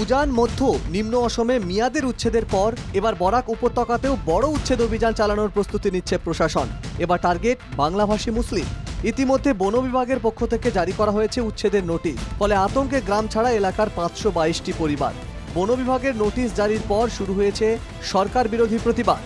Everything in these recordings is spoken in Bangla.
উজান মধ্য নিম্ন অসমে মিয়াদের উচ্ছেদের পর এবার বরাক উপত্যকাতেও বড় উচ্ছেদ অভিযান চালানোর প্রস্তুতি নিচ্ছে প্রশাসন। এবার টার্গেট বাংলাভাষী মুসলিম। ইতিমধ্যে বন বিভাগের পক্ষ থেকে জারি করা হয়েছে উচ্ছেদের নোটিশ। ফলে আতঙ্কে গ্রাম ছাড়া এলাকার 522টি পরিবার। বন বিভাগের নোটিশ জারির পর শুরু হয়েছে সরকার বিরোধী প্রতিবাদ।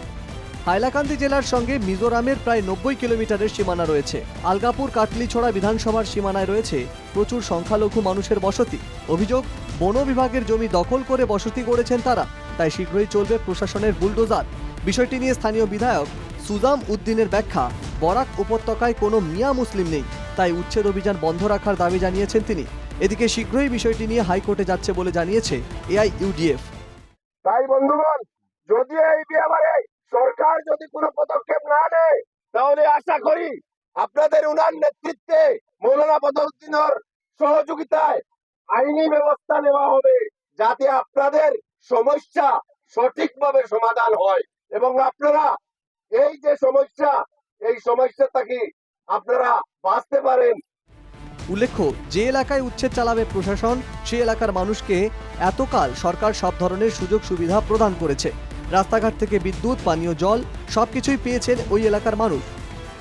হাইলাকান্দি জেলার সঙ্গে মিজোরামের প্রায় 90 কিলোমিটারের সীমানা রয়েছে। আলগাপুর কাটলিছড়া বিধানসভার সীমানায় রয়েছে প্রচুর সংখ্যালঘু মানুষের বসতি। অভিযোগ, বন বিভাগের জমি দখল করে বসতি গড়েছেন তারা, তাই শীঘ্রই চলবে প্রশাসনের বুলডোজার। বিষয়টি নিয়ে স্থানীয় বিধায়ক সুজাম উদ্দিনের ব্যাখ্যা, বরাক উপত্যকায় কোনো মিয়া মুসলিম নেই, তাই উচ্ছেদ অভিযান বন্ধ রাখার দাবি জানিয়েছেন তিনি। এদিকে শীঘ্রই বিষয়টি নিয়ে হাইকোর্টে যাচ্ছে বলে জানিয়েছে এআইইউডিএফ। তাই বন্ধুগণ, যদি এই ব্যাপারে সরকার যদি কোনো পদক্ষেপ না নেয়, তাহলে আশা করি আপনাদের উনার নেতৃত্বে মৌলানা বদরুদ্দিনের সহযোগিতায় আইনি ব্যবস্থা নেওয়া হবে, যাতে আপনাদের সমস্যা সঠিকভাবে সমাধান হয় এবং আপনারা এই যে সমস্যা, এই সমস্যা থেকে আপনারা বাঁচতে পারেন। উল্লেখ্য, যে এলাকায় উচ্ছেদ চালাবে প্রশাসন, সেই এলাকার মানুষকে এতকাল সরকার সব ধরনের সুযোগ সুবিধা প্রদান করেছে। রাস্তাঘাট থেকে বিদ্যুৎ, পানীয় জল সবকিছুই পেয়েছেন ওই এলাকার মানুষ।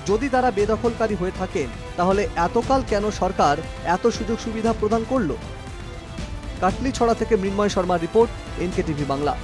যদি তারা বেদখলকারী হয়ে থাকেন, তাহলে এতকাল কেন সরকার এত সুযোগ সুবিধা প্রদান করল? কাটলিছড়া থেকে মৃন্ময় শর্মার রিপোর্ট, এনকেটিভি বাংলা।